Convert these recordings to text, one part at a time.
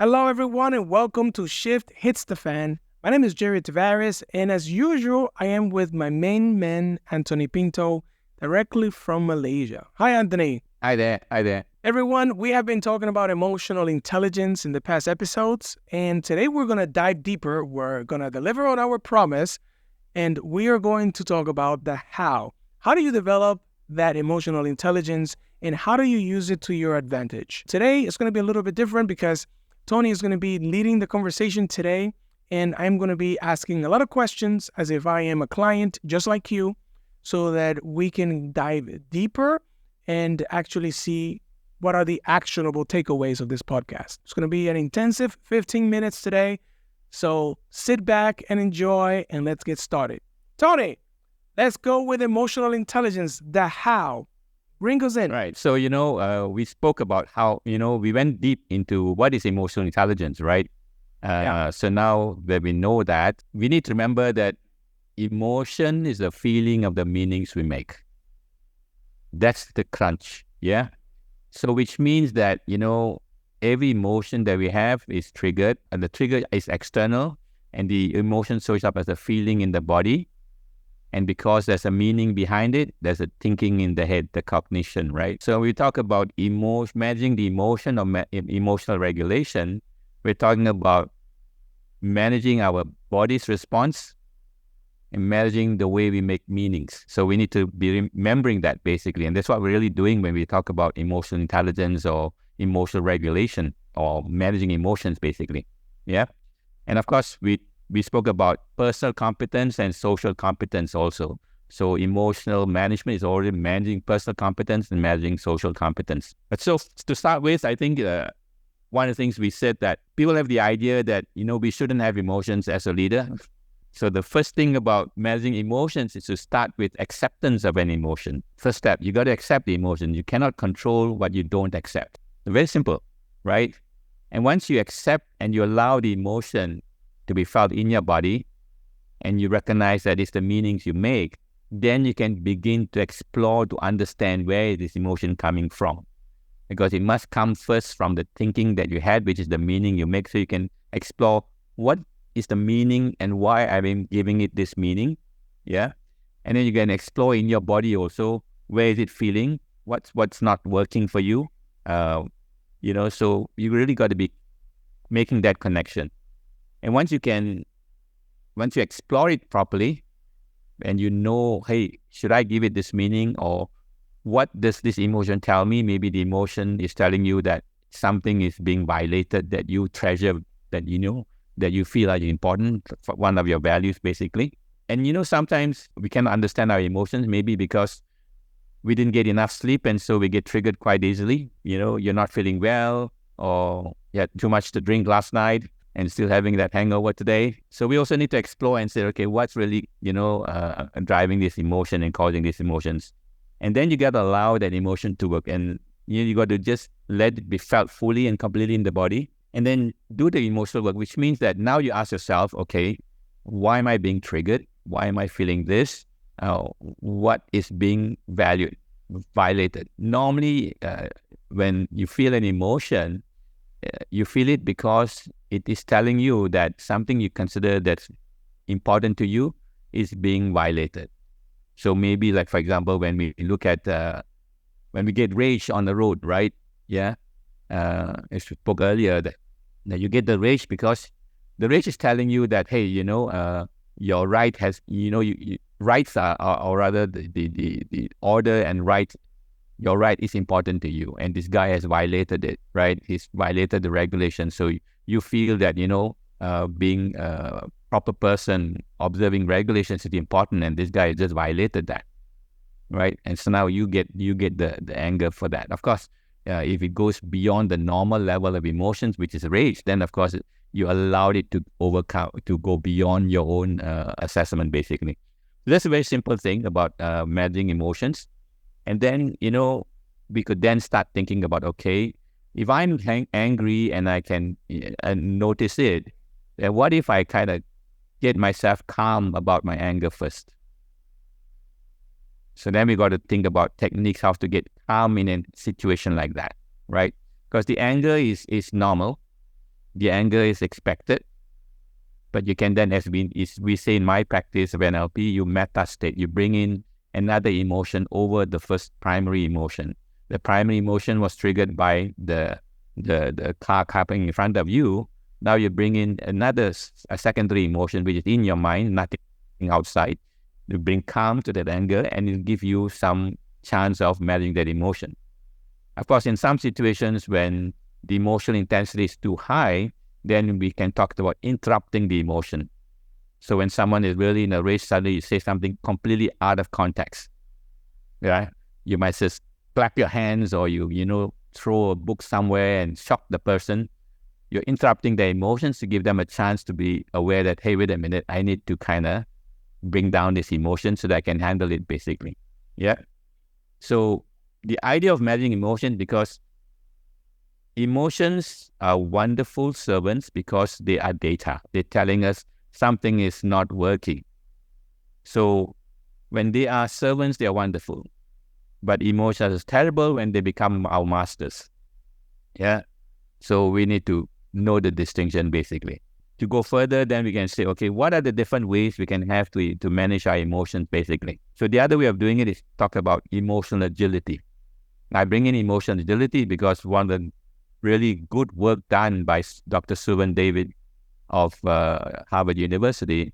Hello, everyone, and welcome to Shift Hits the Fan. My name is Jerry Tavares, and as usual, I am with my main man, Anthony Pinto, directly from Malaysia. Hi, Anthony. Hi there. Everyone, we have been talking about emotional intelligence in the past episodes, and today we're going to dive deeper. We're going to deliver on our promise, and we are going to talk about the how. How do you develop that emotional intelligence, and how do you use it to your advantage? Today, it's going to be a little bit different because Tony is going to be leading the conversation today, and I'm going to be asking a lot of questions as if I am a client just like you, so that we can dive deeper and actually see what are the actionable takeaways of this podcast. It's going to be an intensive 15 minutes today, so sit back and enjoy, and let's get started. Tony, let's go with emotional intelligence, the how. Bring us in. Right. So, we spoke about how, we went deep into what is emotional intelligence, right? So now that we know that, we need to remember that emotion is the feeling of the meanings we make. That's the crunch, yeah? So which means that, every emotion that we have is triggered, and the trigger is external, and the emotion shows up as a feeling in the body. And because there's a meaning behind it, there's a thinking in the head, the cognition, right? So we talk about managing the emotion or emotional regulation. We're talking about managing our body's response and managing the way we make meanings. So we need to be remembering that basically. And that's what we're really doing when we talk about emotional intelligence or emotional regulation or managing emotions basically. Yeah. And of course, we spoke about personal competence and social competence also. So emotional management is already managing personal competence and managing social competence. But so to start with, I think one of the things we said that people have the idea that, we shouldn't have emotions as a leader. So the first thing about managing emotions is to start with acceptance of an emotion. First step, you got to accept the emotion. You cannot control what you don't accept. Very simple, right? And once you accept and you allow the emotion to be felt in your body, and you recognize that it's the meanings you make, then you can begin to explore to understand where is this emotion coming from. Because it must come first from the thinking that you had, which is the meaning you make, so you can explore what is the meaning and why I'm giving it this meaning, yeah? And then you can explore in your body also, where is it feeling, what's not working for you, so you really got to be making that connection. And once you explore it properly, and hey, should I give it this meaning, or what does this emotion tell me? Maybe the emotion is telling you that something is being violated, that you treasure, that that you feel are important, for one of your values basically. And sometimes we can understand our emotions, maybe because we didn't get enough sleep, and so we get triggered quite easily. You're not feeling well, or you had too much to drink last night and still having that hangover today. So we also need to explore and say, okay, what's really, driving this emotion and causing these emotions? And then you got to allow that emotion to work, and you got to just let it be felt fully and completely in the body, and then do the emotional work, which means that now you ask yourself, okay, why am I being triggered? Why am I feeling this? What is being violated? Normally, when you feel an emotion, you feel it because it is telling you that something you consider that's important to you is being violated. So maybe, like, for example, when we look at, when we get rage on the road, right? Yeah. As we spoke earlier, that you get the rage because the rage is telling you that, hey, your right has, rights are, or rather the order and right, your right is important to you, and this guy has violated it, right? He's violated the regulation. So you feel that, being a proper person, observing regulations is important, and this guy just violated that, right? And so now you get the anger for that. Of course, if it goes beyond the normal level of emotions, which is rage, then of course you allowed it to go beyond your own assessment, basically. So that's a very simple thing about managing emotions. And then, we could then start thinking about, okay, if I'm angry and I can notice it, then what if I kind of get myself calm about my anger first? So then we got to think about techniques how to get calm in a situation like that, right? Because the anger is normal. the anger is expected, but you can then, as we say in my practice of NLP, you meta state, you bring in another emotion over the first primary emotion. The primary emotion was triggered by the car happening in front of you. Now you bring in a secondary emotion, which is in your mind, nothing outside. You bring calm to that anger, and it give you some chance of managing that emotion. Of course, in some situations when the emotional intensity is too high, then we can talk about interrupting the emotion. So when someone is really in a rage, suddenly you say something completely out of context. Yeah, you might just clap your hands, or you throw a book somewhere and shock the person. You're interrupting their emotions to give them a chance to be aware that, hey, wait a minute, I need to kind of bring down this emotion so that I can handle it, basically. Yeah. So the idea of managing emotion, because emotions are wonderful servants because they are data. They're telling us something is not working. So when they are servants, they are wonderful. But emotions are terrible when they become our masters. Yeah. So we need to know the distinction, basically. To go further, then we can say, okay, what are the different ways we can have to manage our emotions, basically? So the other way of doing it is talk about emotional agility. I bring in emotional agility because one of the really good work done by Dr. Suvan David of Harvard University,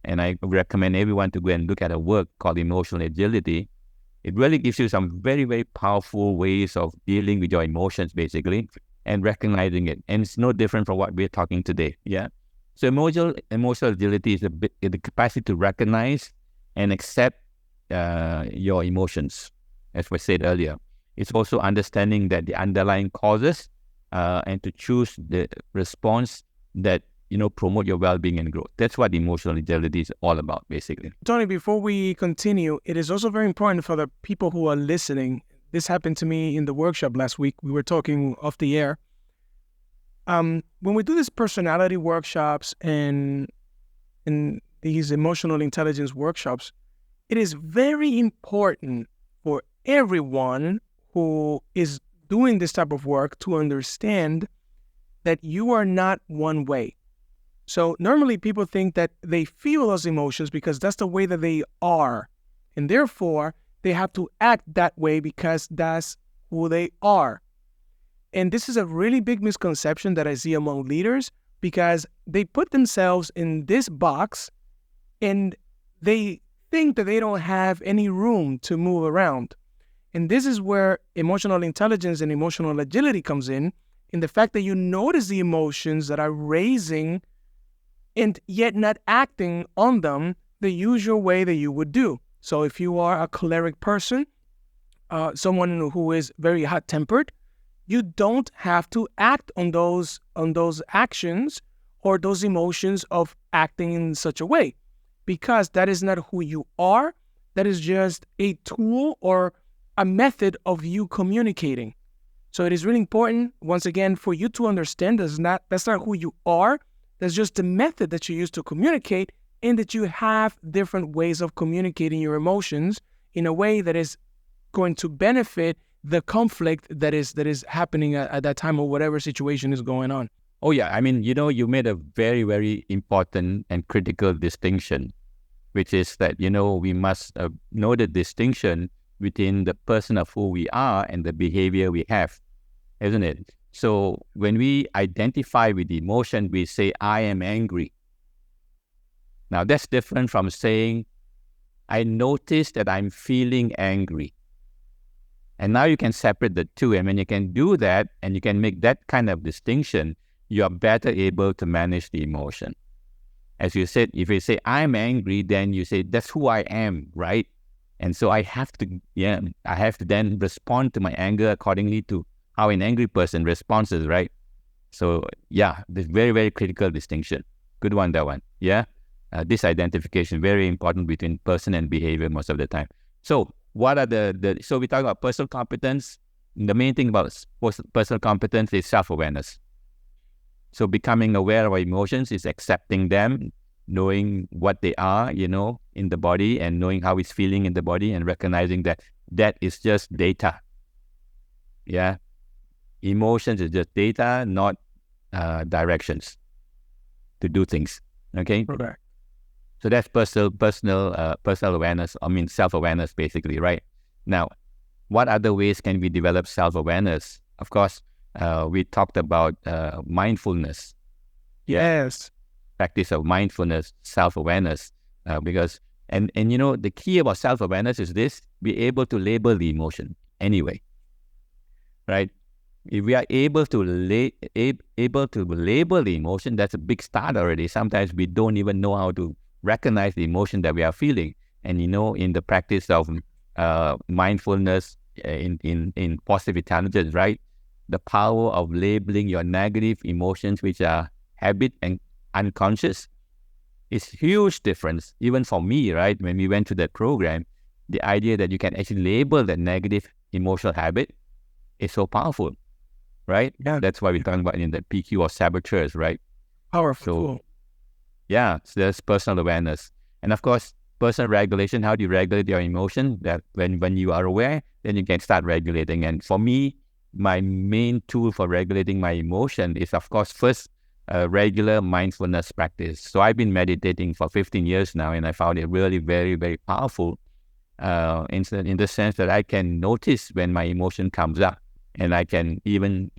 and I recommend everyone to go and look at a work called Emotional Agility. It really gives you some very, very powerful ways of dealing with your emotions, basically, and recognizing it. And it's no different from what we're talking today. Yeah. So emotional agility is the capacity to recognize and accept your emotions, as we said earlier. It's also understanding that the underlying causes and to choose the response that promote your well-being and growth. That's what emotional agility is all about, basically. Tony, before we continue, it is also very important for the people who are listening. This happened to me in the workshop last week. We were talking off the air. When we do these personality workshops and these emotional intelligence workshops, it is very important for everyone who is doing this type of work to understand that you are not one way. So normally people think that they feel those emotions because that's the way that they are. And therefore, they have to act that way because that's who they are. And this is a really big misconception that I see among leaders because they put themselves in this box and they think that they don't have any room to move around. And this is where emotional intelligence and emotional agility comes in the fact that you notice the emotions that are raising and yet not acting on them the usual way that you would do. So if you are a choleric person, someone who is very hot-tempered, you don't have to act on those actions or those emotions of acting in such a way, because that is not who you are. That is just a tool or a method of you communicating. So it is really important, once again, for you to understand that's not who you are. That's just the method that you use to communicate, and that you have different ways of communicating your emotions in a way that is going to benefit the conflict that is happening at that time or whatever situation is going on. Oh, yeah. I mean, you made a very, very important and critical distinction, which is that, we must know the distinction between the person of who we are and the behavior we have, isn't it? So when we identify with the emotion, we say, I am angry. Now, that's different from saying, I notice that I'm feeling angry. And now you can separate the two. And when you can do that, and you can make that kind of distinction, you are better able to manage the emotion. As you said, if you say, I'm angry, then you say, that's who I am, right? And so I have to then respond to my anger accordingly to how an angry person responds, right? So yeah, this very, very critical distinction. Good one, that one. Yeah. This identification, very important between person and behavior most of the time. So what are so we talk about personal competence. The main thing about personal competence is self-awareness. So becoming aware of our emotions is accepting them, knowing what they are, in the body, and knowing how it's feeling in the body, and recognizing that that is just data. Yeah. Emotions is just data, not directions to do things. Okay, Correct. so that's personal awareness. I mean, self-awareness, basically, right? Now, what other ways can we develop self-awareness? Of course, we talked about mindfulness. Yes. Practice of mindfulness, self-awareness, because the key about self-awareness is this: be able to label the emotion anyway, right? If we are able to label the emotion, that's a big start already. Sometimes we don't even know how to recognize the emotion that we are feeling. And in the practice of mindfulness, in positive intelligence, right? The power of labeling your negative emotions, which are habit and unconscious, is huge difference. Even for me, right? When we went to that program, the idea that you can actually label that negative emotional habit is so powerful. Right? Yeah. That's why we're talking about in the PQ or saboteurs, right? Powerful So, tool. so there's personal awareness. And of course, personal regulation, how do you regulate your emotion? That when you are aware, then you can start regulating. And for me, my main tool for regulating my emotion is, of course, first, regular mindfulness practice. So I've been meditating for 15 years now, and I found it really very, very powerful in the sense that I can notice when my emotion comes up. And I can even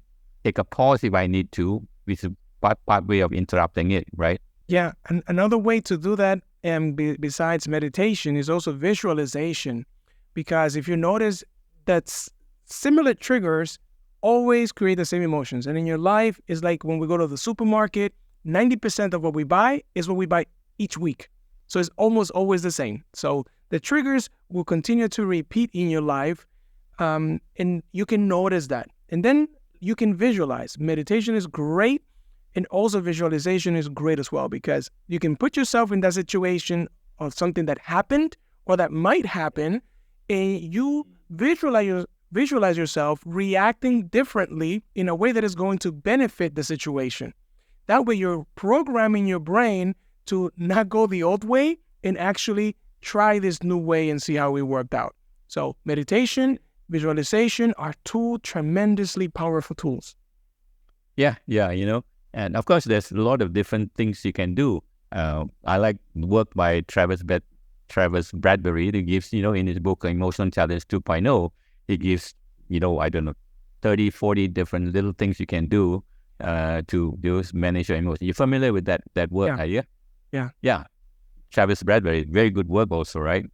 take a pause if I need to, which is part way of interrupting it, right? Yeah. And another way to do that, besides meditation, is also visualization. Because if you notice that similar triggers always create the same emotions. And in your life, it's like when we go to the supermarket, 90% of what we buy is what we buy each week. So it's almost always the same. So the triggers will continue to repeat in your life. And you can notice that. And then you can visualize. Meditation is great. And also visualization is great as well, because you can put yourself in that situation of something that happened or that might happen, and you visualize yourself reacting differently in a way that is going to benefit the situation. That way you're programming your brain to not go the old way and actually try this new way and see how it worked out. So meditation, visualization are two tremendously powerful tools. Yeah, and of course, there's a lot of different things you can do. I like work by Travis Bradbury. He gives, in his book Emotional Intelligence 2.0, he gives, I don't know, 30, 40 different little things you can do to manage your emotions. You're familiar with that work, are you? Yeah. Travis Bradbury, very good work also, right?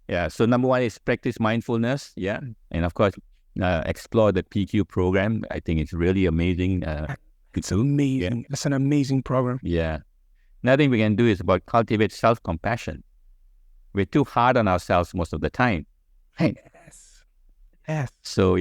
Yeah. So number one is practice mindfulness. Yeah. And of course, explore the PQ program. I think it's really amazing. It's amazing. It's an amazing program. Yeah. Another thing we can do is about cultivate self-compassion. We're too hard on ourselves most of the time. Right? Yes. So,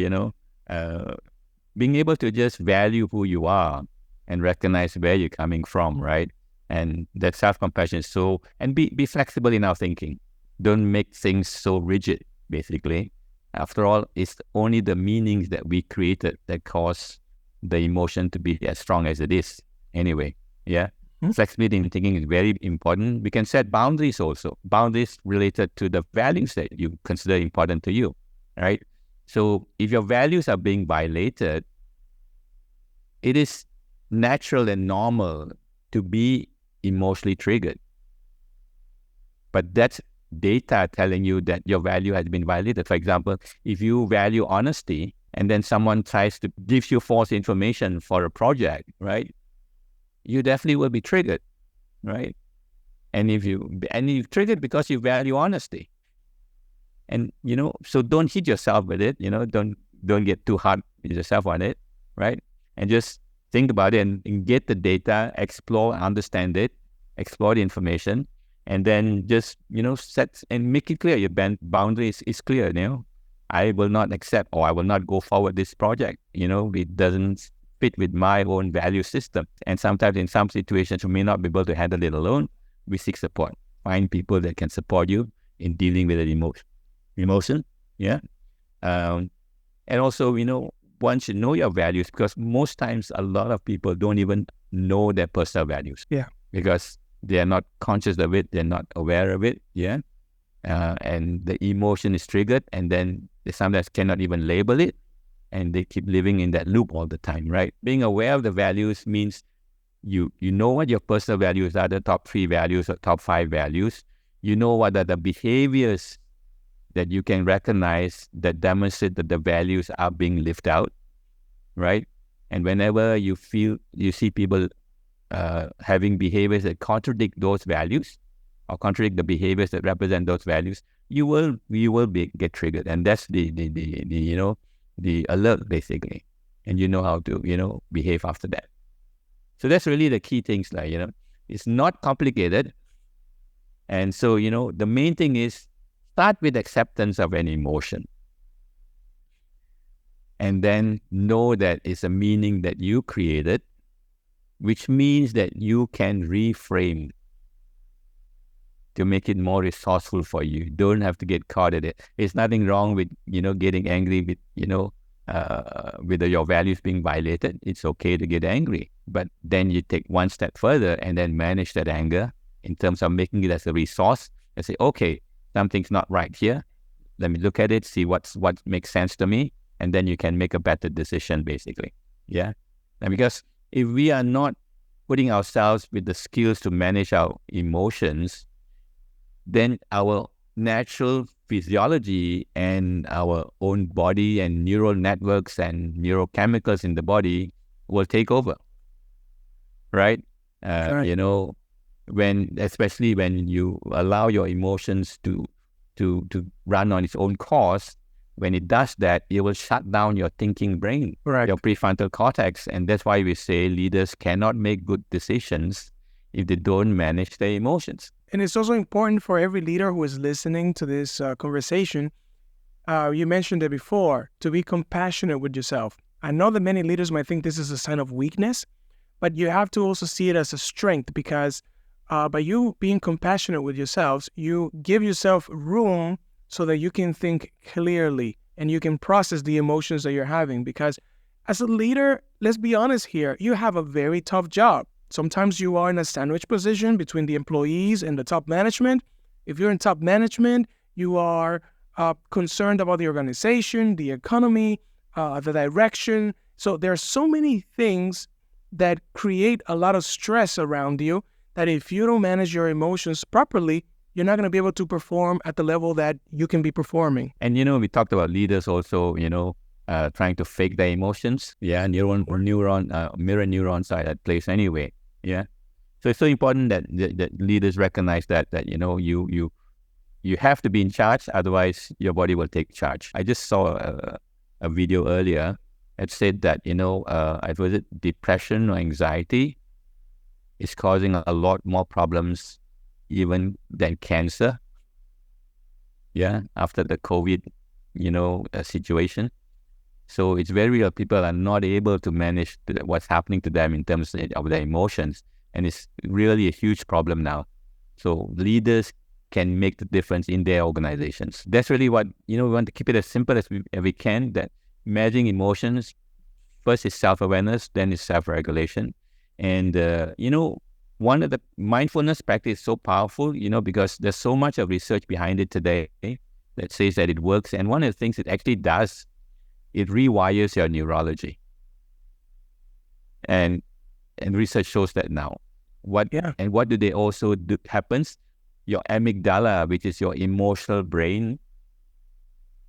being able to just value who you are and recognize where you're coming from, right? And that self-compassion is and be flexible in our thinking. Don't make things so rigid, basically. After all, it's only the meanings that we created that cause the emotion to be as strong as it is. Anyway, yeah. Mm-hmm. Flexibility in thinking is very important. We can set boundaries also. Boundaries related to the values that you consider important to you, right? So if your values are being violated, it is natural and normal to be emotionally triggered. But that's data telling you that your value has been violated. For example, if you value honesty and then someone tries to give you false information for a project, right? You definitely will be triggered, right? And you're triggered because you value honesty. And, so don't hit yourself with it, don't get too hard with yourself on it, right? And just think about it and get the data, explore, understand it, explore the information, and then just, set and make it clear. Your boundary is clear, I will not accept or I will not go forward this project. It doesn't fit with my own value system. And sometimes in some situations, you may not be able to handle it alone. We seek support. Find people that can support you in dealing with an emotion. Yeah. And also, once you know your values, because most times a lot of people don't even know their personal values. Yeah. Because they are not conscious of it. They're not aware of it. Yeah. And the emotion is triggered, and then they sometimes cannot even label it. and they keep living in that loop all the time, right? Being aware of the values means you know what your personal values are, the top 3 values or top 5 values. You know what are the behaviors that you can recognize that demonstrate that the values are being lived out, right? And whenever you see people having behaviors that contradict those values or contradict the behaviors that represent those values, you will get triggered, and that's the the alert basically, and you know how to behave after that. So that's really the key things, like it's not complicated, and so the main thing is start with acceptance of an emotion, and then know that it's a meaning that you created, which means that you can reframe to make it more resourceful for you. You don't have to get caught in it. There's nothing wrong with, getting angry with, with your values being violated. It's okay to get angry. But then you take one step further and then manage that anger in terms of making it as a resource and say, okay, something's not right here. Let me look at it, see what makes sense to me. And then you can make a better decision, basically. Yeah. And because if we are not putting ourselves with the skills to manage our emotions, then our natural physiology and our own body and neural networks and neurochemicals in the body will take over, right? Right. Especially when you allow your emotions to run on its own course, when it does that, it will shut down your thinking brain, Correct. your prefrontal cortex. And that's why we say leaders cannot make good decisions if they don't manage their emotions. And it's also important for every leader who is listening to this conversation. You mentioned it before, to be compassionate with yourself. I know that many leaders might think this is a sign of weakness, but you have to also see it as a strength, because by you being compassionate with yourselves, you give yourself room so that you can think clearly and you can process the emotions that you're having. Because as a leader, let's be honest here, you have a very tough job. Sometimes you are in a sandwich position between the employees and the top management. If you're in top management, you are concerned about the organization, the economy, the direction. So there are so many things that create a lot of stress around you that if you don't manage your emotions properly, you're not going to be able to perform at the level that you can be performing. And, we talked about leaders also, trying to fake their emotions. Yeah, mirror neurons are at place anyway. Yeah. So it's so important that leaders recognize that you have to be in charge, otherwise your body will take charge. I just saw a video earlier that said that, was it depression or anxiety is causing a lot more problems even than cancer. Yeah, after the COVID, situation. So it's very real. People are not able to manage what's happening to them in terms of their emotions. And it's really a huge problem now. So leaders can make the difference in their organizations. That's really what, we want to keep it as simple as we can, that managing emotions, first is self-awareness, then is self-regulation. And, one of the mindfulness practice is so powerful, because there's so much of research behind it today that says that it works. And one of the things it actually does, it rewires your neurology. And research shows that now. What do they also do happens? Your amygdala, which is your emotional brain,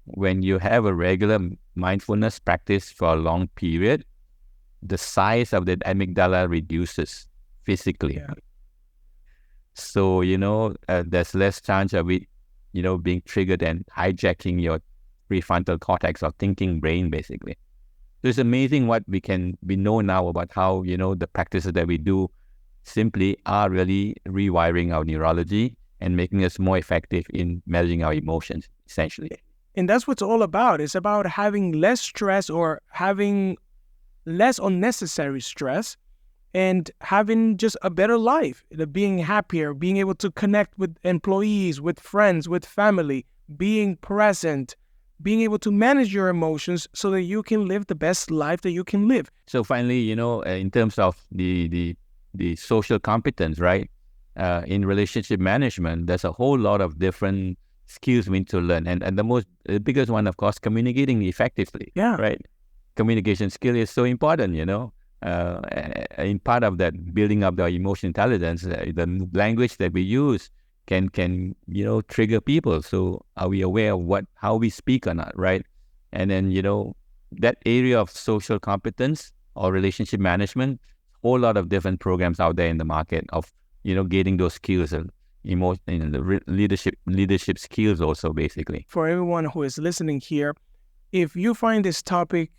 when you have a regular mindfulness practice for a long period, the size of the amygdala reduces physically. Yeah. So, there's less chance of it, being triggered and hijacking your prefrontal cortex or thinking brain, basically. So it's amazing what we know now about how, the practices that we do simply are really rewiring our neurology and making us more effective in managing our emotions, essentially. And that's what it's all about. It's about having less stress or having less unnecessary stress and having just a better life, being happier, being able to connect with employees, with friends, with family, being present, being able to manage your emotions so that you can live the best life that you can live. So finally, in terms of the social competence, right? In relationship management, there's a whole lot of different skills we need to learn. And the biggest one, of course, communicating effectively. Yeah. Right? communication skill is so important, in part of that building up the emotional intelligence, the language that we use can trigger people. So are we aware of how we speak or not, right? And then, that area of social competence or relationship management, whole lot of different programs out there in the market of, getting those skills and the leadership skills also, basically. For everyone who is listening here, if you find this topic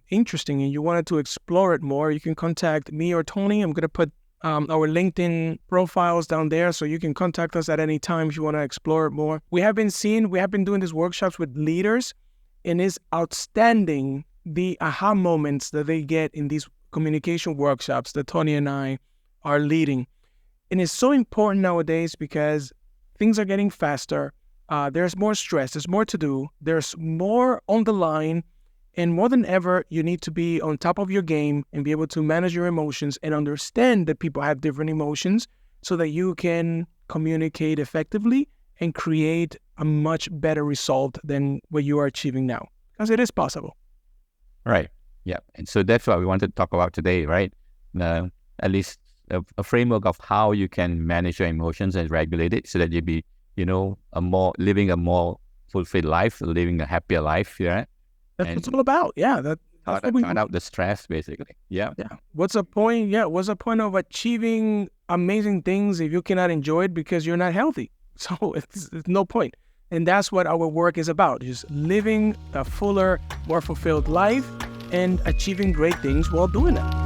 interesting and you wanted to explore it more, you can contact me or Tony. I'm going to put our LinkedIn profiles down there, so you can contact us at any time if you want to explore it more. We have been doing these workshops with leaders, and it's outstanding the aha moments that they get in these communication workshops that Tony and I are leading. And it's so important nowadays because things are getting faster. There's more stress, there's more to do, there's more on the line, and more than ever, you need to be on top of your game and be able to manage your emotions and understand that people have different emotions so that you can communicate effectively and create a much better result than what you are achieving now, because it is possible. Right. Yeah. And so that's what we wanted to talk about today, right? At least a framework of how you can manage your emotions and regulate it so that you be, living a more fulfilled life, living a happier life. Yeah. That's what it's all about. Yeah. That's cut out the stress, basically. Yeah. Yeah. What's the point? Yeah. What's the point of achieving amazing things if you cannot enjoy it because you're not healthy? So it's no point. And that's what our work is about, just living a fuller, more fulfilled life and achieving great things while doing it.